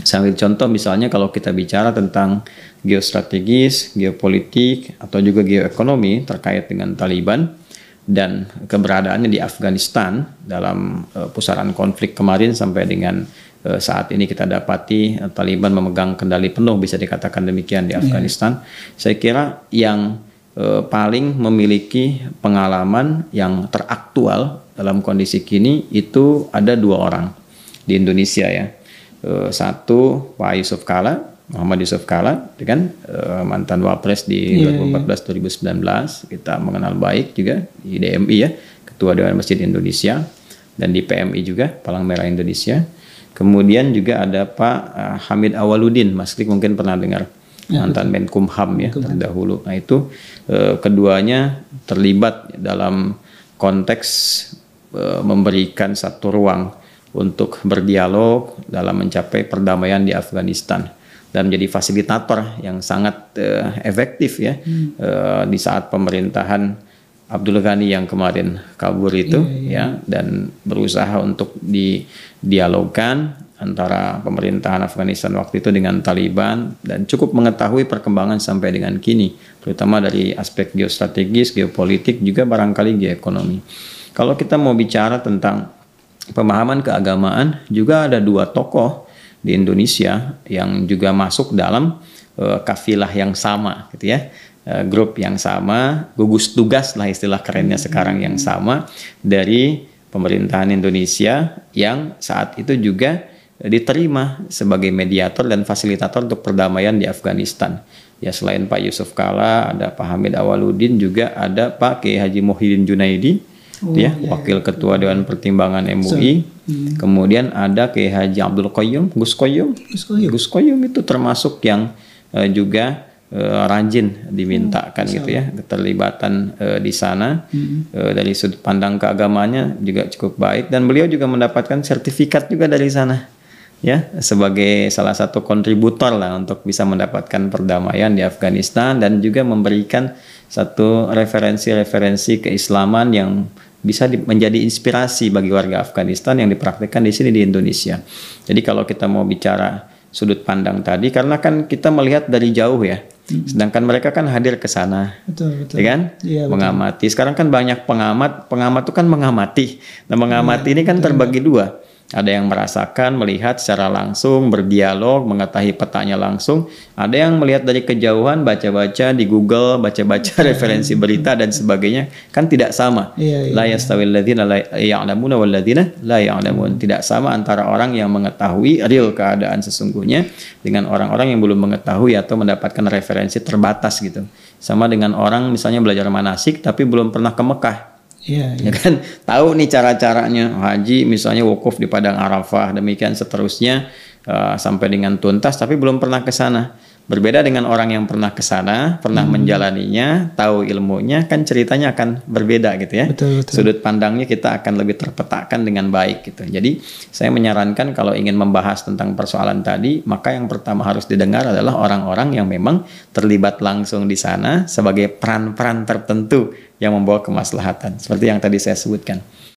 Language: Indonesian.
Sambil contoh misalnya kalau kita bicara tentang geostrategis, geopolitik, atau juga geoekonomi terkait dengan Taliban dan keberadaannya di Afghanistan dalam pusaran konflik kemarin sampai dengan saat ini kita dapati Taliban memegang kendali penuh, bisa dikatakan demikian di Afghanistan. Saya kira yang paling memiliki pengalaman yang teraktual dalam kondisi kini itu ada 2 orang di Indonesia ya. Satu Pak Yusuf Kalla, Muhammad Yusuf Kalla, kan mantan Wapres di 2014-2019, kita mengenal baik juga di DMI ya, Ketua Dewan Masjid Indonesia, dan di PMI juga, Palang Merah Indonesia. Kemudian juga ada Pak Hamid Awaludin, Mas Klik mungkin pernah dengar, mantan Menkumham ya terdahulu. Nah itu keduanya terlibat dalam konteks memberikan satu ruang untuk berdialog dalam mencapai perdamaian di Afghanistan dan menjadi fasilitator yang sangat efektif ya di saat pemerintahan Abdul Ghani yang kemarin kabur itu ya, dan berusaha untuk didialogkan antara pemerintahan Afghanistan waktu itu dengan Taliban, dan cukup mengetahui perkembangan sampai dengan kini, terutama dari aspek geostrategis, geopolitik, juga barangkali geoekonomi. Kalau kita mau bicara tentang pemahaman keagamaan, juga ada 2 tokoh di Indonesia yang juga masuk dalam kafilah yang sama gitu ya, grup yang sama, gugus tugas lah istilah kerennya sekarang yang sama dari pemerintahan Indonesia yang saat itu juga diterima sebagai mediator dan fasilitator untuk perdamaian di Afghanistan. Ya selain Pak Yusuf Kalla, ada Pak Hamid Awaludin, juga ada Pak Kiai Haji Muhyiddin Junaidi, Wakil Ketua Dewan Pertimbangan MUI. Kemudian ada Kiai Haji Abdul Qayyum, Gus Qayyum itu termasuk yang juga rajin dimintakan gitu ya, keterlibatan di sana. Dari sudut pandang keagamaannya juga cukup baik, dan beliau juga mendapatkan sertifikat juga dari sana ya, sebagai salah satu kontributor lah untuk bisa mendapatkan perdamaian di Afghanistan, dan juga memberikan satu referensi-referensi keislaman yang bisa menjadi inspirasi bagi warga Afghanistan yang dipraktikkan di sini di Indonesia. Jadi kalau kita mau bicara sudut pandang tadi, karena kan kita melihat dari jauh ya, sedangkan mereka kan hadir ke sana, ya kan, mengamati. Sekarang kan banyak pengamat itu kan mengamati. Nah mengamati ini kan terbagi 2. Ada yang merasakan, melihat secara langsung, berdialog, mengetahui petanya langsung. Ada yang melihat dari kejauhan, baca-baca di Google, baca-baca referensi berita dan sebagainya. Kan tidak sama. La yastawil ladzina la ya'lamuna wal ladzina la ya'lamun. Tidak sama antara orang yang mengetahui real keadaan sesungguhnya dengan orang-orang yang belum mengetahui atau mendapatkan referensi terbatas gitu. Sama dengan orang misalnya belajar manasik tapi belum pernah ke Mekah. Ya kan, tahu nih cara-caranya haji misalnya wukuf di Padang Arafah, demikian seterusnya sampai dengan tuntas, tapi belum pernah ke sana. Berbeda dengan orang yang pernah ke sana, pernah menjalaninya, tahu ilmunya, kan ceritanya akan berbeda gitu ya. Betul. Sudut pandangnya kita akan lebih terpetakan dengan baik gitu. Jadi saya menyarankan kalau ingin membahas tentang persoalan tadi, maka yang pertama harus didengar adalah orang-orang yang memang terlibat langsung di sana sebagai peran-peran tertentu yang membawa kemaslahatan, seperti yang tadi saya sebutkan.